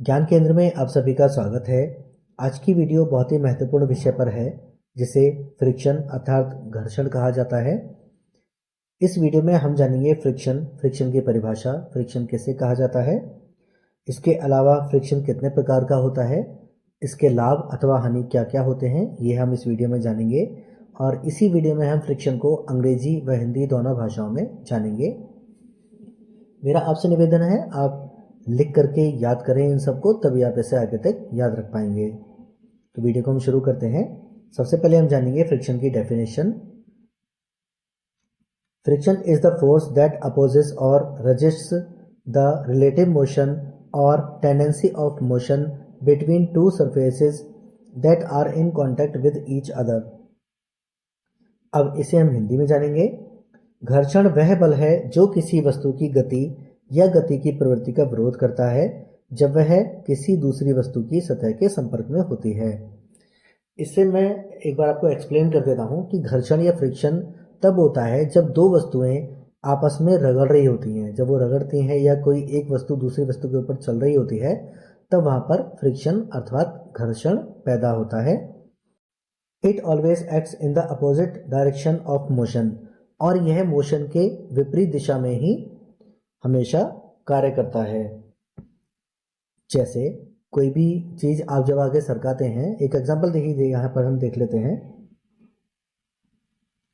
ज्ञान केंद्र में आप सभी का स्वागत है। आज की वीडियो बहुत ही महत्वपूर्ण विषय पर है जिसे फ्रिक्शन अर्थात घर्षण कहा जाता है। इस वीडियो में हम जानेंगे फ्रिक्शन की परिभाषा, फ्रिक्शन किसे कहा जाता है, इसके अलावा फ्रिक्शन कितने प्रकार का होता है, इसके लाभ अथवा हानि क्या क्या होते हैं, ये हम इस वीडियो में जानेंगे। और इसी वीडियो में हम फ्रिक्शन को अंग्रेजी व हिंदी दोनों भाषाओं में जानेंगे। मेरा आपसे निवेदन है आप लिख करके याद करें इन सबको, तभी आप इसे आगे तक याद रख पाएंगे। तो वीडियो को हम शुरू करते हैं। सबसे पहले हम जानेंगे फ्रिक्शन की definition. Friction is the force that opposes और रजिस्ट्स द रिलेटिव मोशन और tendency of motion between two surfaces that are in contact with each other. अब इसे हम हिंदी में जानेंगे। घर्षण वह बल है जो किसी वस्तु की गति या गति की प्रवृत्ति का विरोध करता है जब वह किसी दूसरी वस्तु की सतह के संपर्क में होती है। इससे मैं एक बार आपको एक्सप्लेन कर देता हूँ कि घर्षण या फ्रिक्शन तब होता है जब दो वस्तुएं आपस में रगड़ रही होती हैं। जब वो रगड़ती हैं या कोई एक वस्तु दूसरी वस्तु के ऊपर चल रही होती है, तब वहाँ पर फ्रिक्शन अर्थात घर्षण पैदा होता है। It always acts in the opposite direction of motion, और यह मोशन के विपरीत दिशा में ही हमेशा कार्य करता है। जैसे कोई भी चीज आप जब आगे सरकाते हैं, एक एग्जांपल देखिए, यहाँ पर हम देख लेते हैं।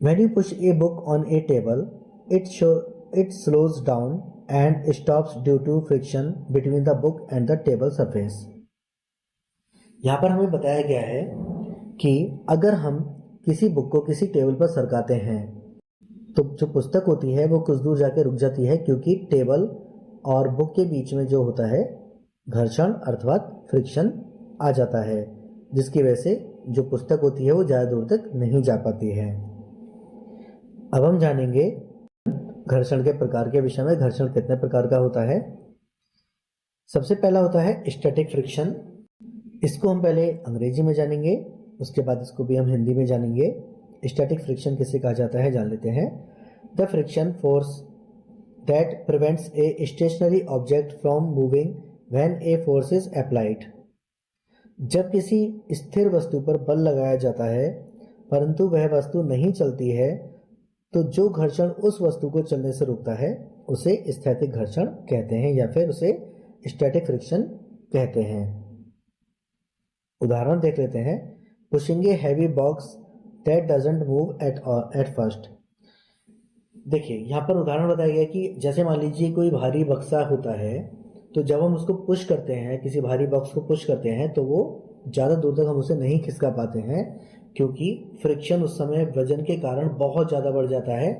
When you push a book on a table, it slows down and stops due to friction between the book and the table surface। यहाँ पर हमें बताया गया है कि अगर हम किसी बुक को किसी टेबल पर सरकाते हैं तो जो पुस्तक होती है वो कुछ दूर जाके रुक जाती है, क्योंकि टेबल और बुक के बीच में जो होता है घर्षण अर्थात फ्रिक्शन आ जाता है, जिसकी वजह से जो पुस्तक होती है वो ज़्यादा दूर तक नहीं जा पाती है। अब हम जानेंगे घर्षण के प्रकार के विषय में। घर्षण कितने प्रकार का होता है। सबसे पहला होता है स्टैटिक फ्रिक्शन। इसको हम पहले अंग्रेजी में जानेंगे, उसके बाद इसको भी हम हिंदी में जानेंगे। स्टैटिक फ्रिक्शन किसे कहा जाता है जान लेते हैं। The friction force that prevents a stationary object from moving when a force is applied. जब किसी स्थिर वस्तु पर बल लगाया जाता है परंतु वह वस्तु नहीं चलती है, तो जो घर्षण उस वस्तु को चलने से रोकता है उसे स्थैतिक घर्षण कहते हैं या फिर उसे स्टैटिक फ्रिक्शन कहते हैं। उदाहरण देख लेते हैं। Pushing a heavy box that doesn't move at first. देखिए यहाँ पर उदाहरण बताया गया कि जैसे मान लीजिए कोई भारी बक्सा होता है, तो जब हम उसको पुश करते हैं, किसी भारी बॉक्स को पुश करते हैं, तो वो ज़्यादा दूर तक हम उसे नहीं खिसका पाते हैं, क्योंकि फ्रिक्शन उस समय वजन के कारण बहुत ज़्यादा बढ़ जाता है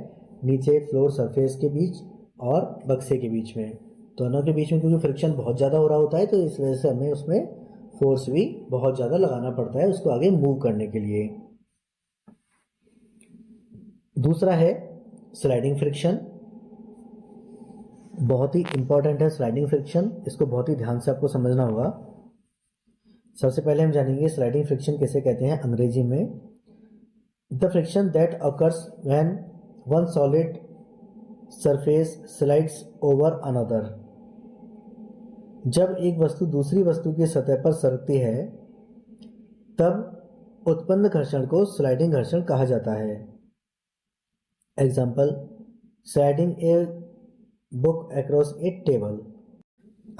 नीचे फ्लोर सरफेस के बीच और बक्से के बीच में, दोनों के बीच में, क्योंकि फ्रिक्शन बहुत ज़्यादा हो रहा होता है। तो इस वजह से हमें उसमें फोर्स भी बहुत ज़्यादा लगाना पड़ता है उसको आगे मूव करने के लिए। दूसरा है स्लाइडिंग फ्रिक्शन। बहुत ही इंपॉर्टेंट है स्लाइडिंग फ्रिक्शन, इसको बहुत ही ध्यान से आपको समझना होगा। सबसे पहले हम जानेंगे स्लाइडिंग फ्रिक्शन किसे कहते हैं अंग्रेजी में। The friction that occurs when one solid surface slides over another. जब एक वस्तु दूसरी वस्तु की सतह पर सरकती है तब उत्पन्न घर्षण को स्लाइडिंग घर्षण कहा जाता है। Example, sliding a book across A table.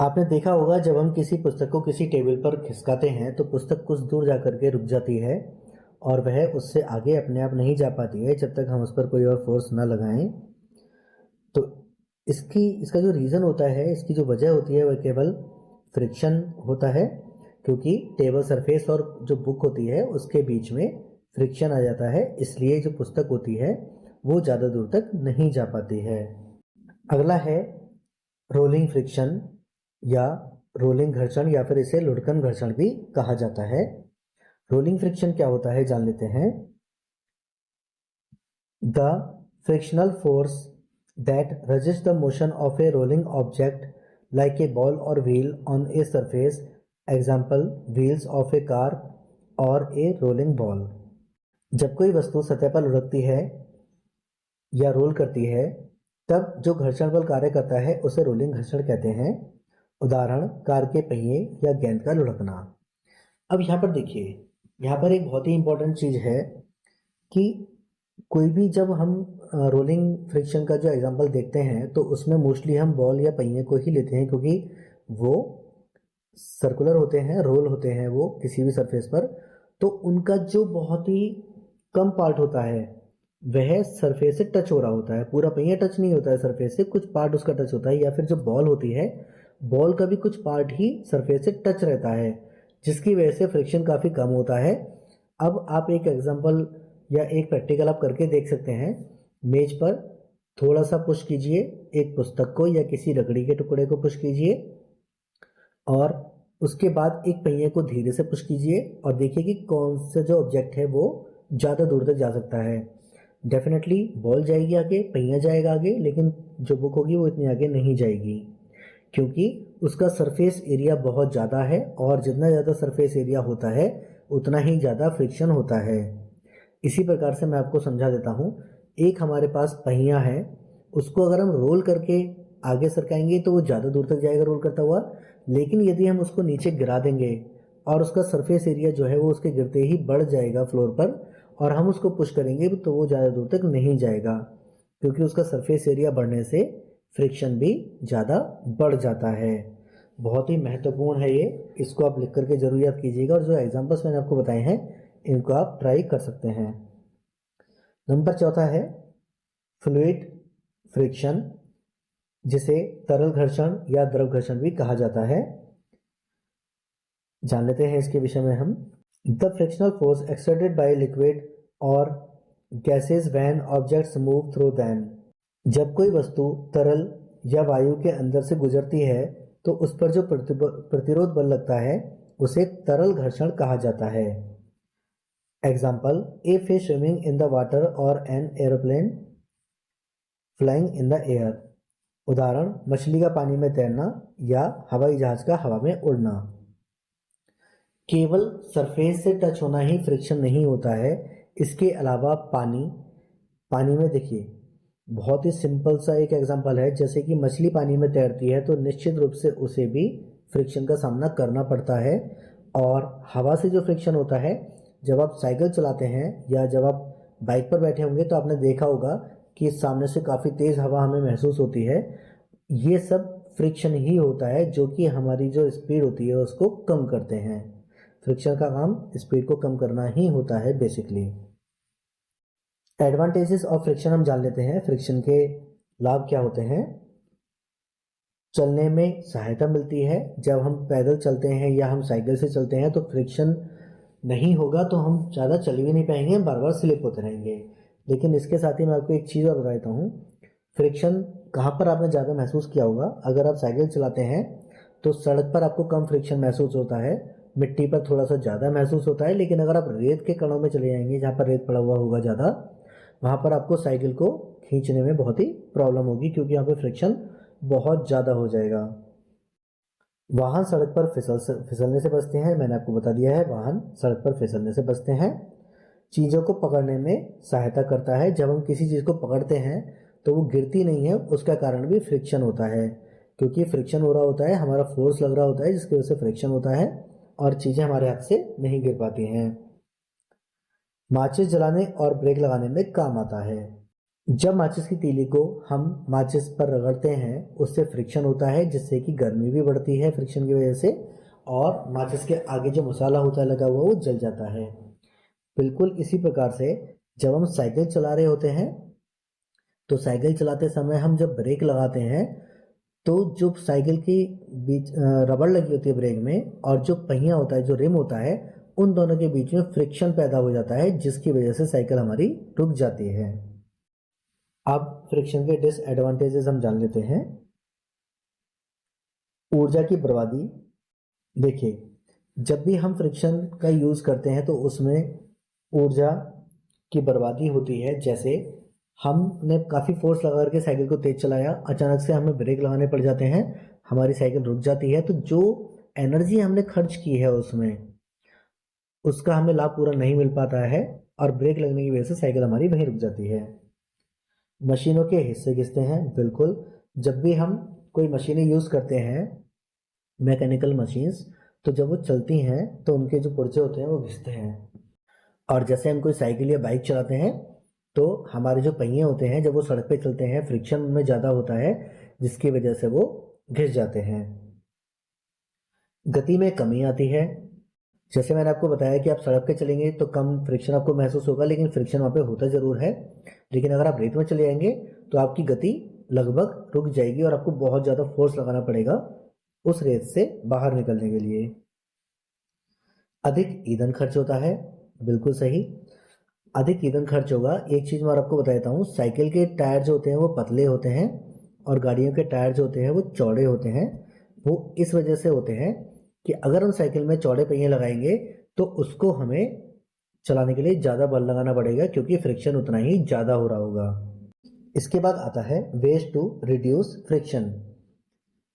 आपने देखा होगा जब हम किसी पुस्तक को किसी टेबल पर खिसकाते हैं तो पुस्तक कुछ दूर जाकर के रुक जाती है और वह उससे आगे अपने आप नहीं जा पाती है जब तक हम उस पर कोई और फोर्स ना लगाएं। तो इसका जो रीज़न होता है, इसकी जो वजह होती है, वह केवल फ्रिक्शन होता है, क्योंकि टेबल सरफेस और जो बुक होती है उसके बीच में फ्रिक्शन आ जाता है, इसलिए जो पुस्तक होती है वो ज़्यादा दूर तक नहीं जा पाती है। अगला है रोलिंग फ्रिक्शन या रोलिंग घर्षण, या फिर इसे लुढ़कन घर्षण भी कहा जाता है। रोलिंग फ्रिक्शन क्या होता है जान लेते हैं। The frictional force that resist the motion of a rolling object like a ball or wheel on a surface, example wheels of a car or a rolling ball. जब कोई वस्तु सतह पर लुढ़कती है या रोल करती है, तब जो घर्षण बल कार्य करता है उसे रोलिंग घर्षण कहते हैं। उदाहरण कार के पहिए या गेंद का लुढ़कना। अब यहाँ पर देखिए, यहाँ पर एक बहुत ही इंपॉर्टेंट चीज़ है कि कोई भी जब हम रोलिंग फ्रिक्शन का जो एग्जांपल देखते हैं तो उसमें मोस्टली हम बॉल या पहिए को ही लेते हैं, क्योंकि वो सर्कुलर होते हैं, रोल होते हैं वो किसी भी सरफेस पर, तो उनका जो बहुत ही कम पार्ट होता है वह सरफेस से टच हो रहा होता है। पूरा पहिया टच नहीं होता है सरफेस से, कुछ पार्ट उसका टच होता है, या फिर जो बॉल होती है बॉल का भी कुछ पार्ट ही सरफेस से टच रहता है, जिसकी वजह से फ्रिक्शन काफ़ी कम होता है। अब आप एक एग्जांपल या एक प्रैक्टिकल आप करके देख सकते हैं। मेज पर थोड़ा सा पुश कीजिए एक पुस्तक को या किसी लकड़ी के टुकड़े को पुश कीजिए, और उसके बाद एक पहिए को धीरे से पुश कीजिए और देखिए कि कौन सा जो ऑब्जेक्ट है वो ज़्यादा दूर तक जा सकता है। डेफिनेटली बॉल जाएगी आगे, पहिया जाएगा आगे, लेकिन जो बुक होगी वो इतनी आगे नहीं जाएगी, क्योंकि उसका सरफेस एरिया बहुत ज़्यादा है, और जितना ज़्यादा सरफेस एरिया होता है उतना ही ज़्यादा फ्रिक्शन होता है। इसी प्रकार से मैं आपको समझा देता हूँ। एक हमारे पास पहिया है, उसको अगर हम रोल करके आगे सरकाएंगे तो वो ज़्यादा दूर तक जाएगा रोल करता हुआ, लेकिन यदि हम उसको नीचे गिरा देंगे और उसका सरफेस एरिया जो है वो उसके गिरते ही बढ़ जाएगा फ्लोर पर, और हम उसको पुश करेंगे तो वो ज़्यादा दूर तक नहीं जाएगा, क्योंकि उसका सरफेस एरिया बढ़ने से फ्रिक्शन भी ज़्यादा बढ़ जाता है। बहुत ही महत्वपूर्ण है ये, इसको आप लिख करके जरूर याद कीजिएगा, और जो एग्जांपल्स मैंने आपको बताए हैं इनको आप ट्राई कर सकते हैं। नंबर चौथा है फ्लूइड फ्रिक्शन, जिसे तरल घर्षण या द्रव घर्षण भी कहा जाता है। जान लेते हैं इसके विषय में हम। The frictional force exerted by liquid और gases when objects move through them. जब कोई वस्तु तरल या वायु के अंदर से गुजरती है तो उस पर जो प्रतिरोध बल लगता है उसे तरल घर्षण कहा जाता है। Example, a fish swimming in the water और an aeroplane flying in the air. उदाहरण, मछली का पानी में तैरना या हवाई जहाज का हवा में उड़ना। केवल सरफेस से टच होना ही फ्रिक्शन नहीं होता है, इसके अलावा पानी में देखिए, बहुत ही सिंपल सा एक एग्जांपल है, जैसे कि मछली पानी में तैरती है तो निश्चित रूप से उसे भी फ्रिक्शन का सामना करना पड़ता है। और हवा से जो फ्रिक्शन होता है, जब आप साइकिल चलाते हैं या जब आप बाइक पर बैठे होंगे तो आपने देखा होगा कि सामने से काफ़ी तेज़ हवा हमें महसूस होती है। ये सब फ्रिक्शन ही होता है जो कि हमारी जो स्पीड होती है उसको कम करते हैं। फ्रिक्शन का काम स्पीड को कम करना ही होता है बेसिकली। एडवांटेजेस ऑफ फ्रिक्शन हम जान लेते हैं। फ्रिक्शन के लाभ क्या होते हैं। चलने में सहायता मिलती है। जब हम पैदल चलते हैं या हम साइकिल से चलते हैं तो फ्रिक्शन नहीं होगा तो हम ज़्यादा चल भी नहीं पाएंगे, हम बार बार स्लिप होते रहेंगे। लेकिन इसके साथ ही मैं आपको एक चीज़ और बता देता हूँ। फ्रिक्शन कहाँ पर आपने ज़्यादा महसूस किया होगा। अगर आप साइकिल चलाते हैं तो सड़क पर आपको कम फ्रिक्शन महसूस होता है, मिट्टी पर थोड़ा सा ज़्यादा महसूस होता है। लेकिन अगर आप रेत के कणों में चले जाएंगे जहाँ पर रेत पड़ा हुआ होगा ज़्यादा, वहाँ पर आपको साइकिल को खींचने में बहुत ही प्रॉब्लम होगी, क्योंकि यहाँ पे फ्रिक्शन बहुत ज़्यादा हो जाएगा। वाहन सड़क पर फिसलने से बचते हैं। मैंने आपको बता दिया है, वाहन सड़क पर फिसलने से बचते हैं। चीज़ों को पकड़ने में सहायता करता है। जब हम किसी चीज़ को पकड़ते हैं तो वो गिरती नहीं है, उसका कारण भी फ्रिक्शन होता है, क्योंकि फ्रिक्शन हो रहा होता है, हमारा फोर्स लग रहा होता है जिसकी वजह से फ्रिक्शन होता है और चीज़ें हमारे हाथ से नहीं गिर पाती हैं। माचिस जलाने और ब्रेक लगाने में काम आता है। जब माचिस की तीली को हम माचिस पर रगड़ते हैं उससे फ्रिक्शन होता है, जिससे कि गर्मी भी बढ़ती है फ्रिक्शन की वजह से, और माचिस के आगे जो मसाला होता है लगा हुआ वो जल जाता है। बिल्कुल इसी प्रकार से जब हम साइकिल चला रहे होते हैं तो साइकिल चलाते समय हम जब ब्रेक लगाते हैं तो जो साइकिल की बीच रबड़ लगी होती है ब्रेक में, और जो पहिया होता है, जो रिम होता है, उन दोनों के बीच में फ्रिक्शन पैदा हो जाता है, जिसकी वजह से साइकिल हमारी रुक जाती है। अब फ्रिक्शन के डिसएडवांटेजेस हम जान लेते हैं। ऊर्जा की बर्बादी। देखिए, जब भी हम फ्रिक्शन का यूज़ करते हैं तो उसमें ऊर्जा की बर्बादी होती है। जैसे हमने काफ़ी फोर्स लगा करके साइकिल को तेज चलाया, अचानक से हमें ब्रेक लगाने पड़ जाते हैं, हमारी साइकिल रुक जाती है, तो जो एनर्जी हमने खर्च की है उसमें, उसका हमें लाभ पूरा नहीं मिल पाता है, और ब्रेक लगने की वजह से साइकिल हमारी वहीं रुक जाती है। मशीनों के हिस्से घिसते हैं। बिल्कुल, जब भी हम कोई मशीनें यूज़ करते हैं मैकेनिकल मशीन्स, तो जब वो चलती हैं तो उनके जो पुर्जे होते हैं वो घिसते हैं। और जैसे हम कोई साइकिल या बाइक चलाते हैं तो हमारे जो पहिए होते हैं जब वो सड़क पे चलते हैं फ्रिक्शन में ज़्यादा होता है, जिसकी वजह से वो घिस जाते हैं। गति में कमी आती है। जैसे मैंने आपको बताया कि आप सड़क पे चलेंगे तो कम फ्रिक्शन आपको महसूस होगा, लेकिन फ्रिक्शन वहाँ पे होता ज़रूर है। लेकिन अगर आप रेत में चले जाएंगे तो आपकी गति लगभग रुक जाएगी और आपको बहुत ज़्यादा फोर्स लगाना पड़ेगा उस रेत से बाहर निकलने के लिए। अधिक ईंधन खर्च होता है, बिल्कुल सही, अधिक ईंधन खर्च होगा। एक चीज़ मैं और आपको बता देता हूँ, साइकिल के टायर जो होते हैं वो पतले होते हैं और गाड़ियों के टायर जो होते हैं वो चौड़े होते हैं। वो इस वजह से होते हैं कि अगर हम साइकिल में चौड़े पहिए लगाएंगे तो उसको हमें चलाने के लिए ज़्यादा बल लगाना पड़ेगा, क्योंकि फ्रिक्शन उतना ही ज़्यादा हो रहा होगा। इसके बाद आता है ways to reduce friction.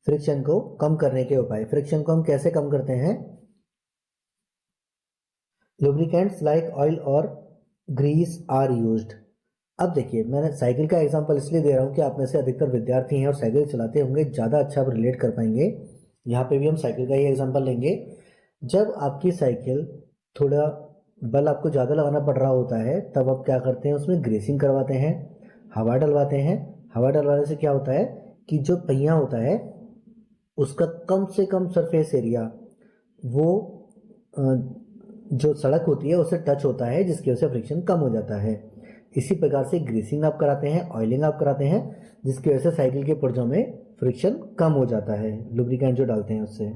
Friction को कम करने के उपाय। फ्रिक्शन को हम कैसे कम करते हैं? लुब्रिकेंट्स लाइक ऑयल और ग्रीस आर यूज्ड। अब देखिए, मैंने साइकिल का एग्जांपल इसलिए दे रहा हूँ कि आप में से अधिकतर विद्यार्थी हैं और साइकिल चलाते होंगे, ज़्यादा अच्छा आप रिलेट कर पाएंगे। यहाँ पे भी हम साइकिल का ही एग्जांपल लेंगे। जब आपकी साइकिल थोड़ा बल आपको ज़्यादा लगाना पड़ रहा होता है तब आप क्या करते हैं, उसमें ग्रेसिंग करवाते हैं, हवा डलवाते हैं। हवा डलवाने से क्या होता है कि जो पहिया होता है उसका कम से कम सरफेस एरिया वो जो सड़क होती है उससे टच होता है, जिसकी वजह से फ्रिक्शन कम हो जाता है। इसी प्रकार से ग्रीसिंग आप कराते हैं, ऑयलिंग आप कराते हैं, जिसकी वजह से साइकिल के पुर्जों में फ्रिक्शन कम हो जाता है लुब्रिकेंट जो डालते हैं उससे।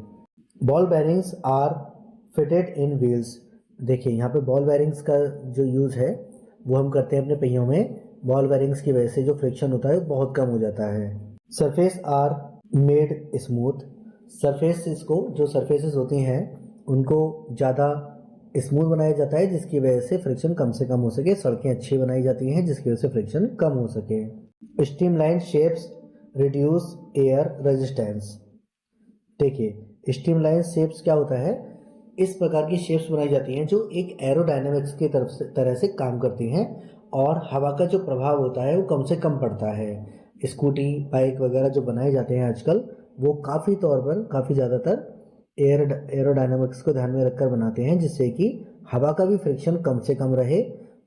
Ball bearings are fitted in wheels. देखिए यहाँ पे बॉल बेयरिंग्स का जो यूज़ है वो हम करते हैं अपने पहियों में। बॉल बेयरिंग्स की वजह से जो फ्रिक्शन होता है बहुत कम हो जाता है। Surface are made smooth. Surfaces को, जो सरफेसेस होती हैं उनको ज़्यादा स्मूथ बनाया जाता है, जिसकी वजह से फ्रिक्शन कम से कम हो सके। सड़कें अच्छी बनाई जाती हैं जिसकी वजह से फ्रिक्शन कम हो सके। Streamline shapes reduce air resistance. देखिए स्ट्रीमलाइन शेप्स क्या होता है, इस प्रकार की शेप्स बनाई जाती हैं जो एक एरोडायनामिक्स की तरह से काम करती हैं और हवा का जो प्रभाव होता है वो कम से कम पड़ता है। स्कूटी बाइक वगैरह जो बनाए जाते हैं आजकल वो काफ़ी ज़्यादातर एरोडायनामिक्स को ध्यान में रखकर बनाते हैं, जिससे कि हवा का भी फ्रिक्शन कम से कम रहे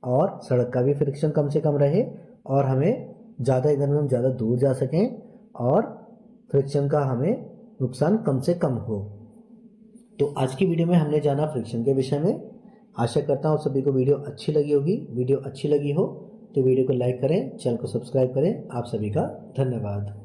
और सड़क का भी फ्रिक्शन कम से कम रहे और हमें ज़्यादा ईंधन में हम ज़्यादा दूर जा सकें और फ्रिक्शन का हमें नुकसान कम से कम हो। तो आज की वीडियो में हमने जाना फ्रिक्शन के विषय में। आशा करता हूँ सभी को वीडियो अच्छी लगी होगी। वीडियो अच्छी लगी हो तो वीडियो को लाइक करें, चैनल को सब्सक्राइब करें। आप सभी का धन्यवाद।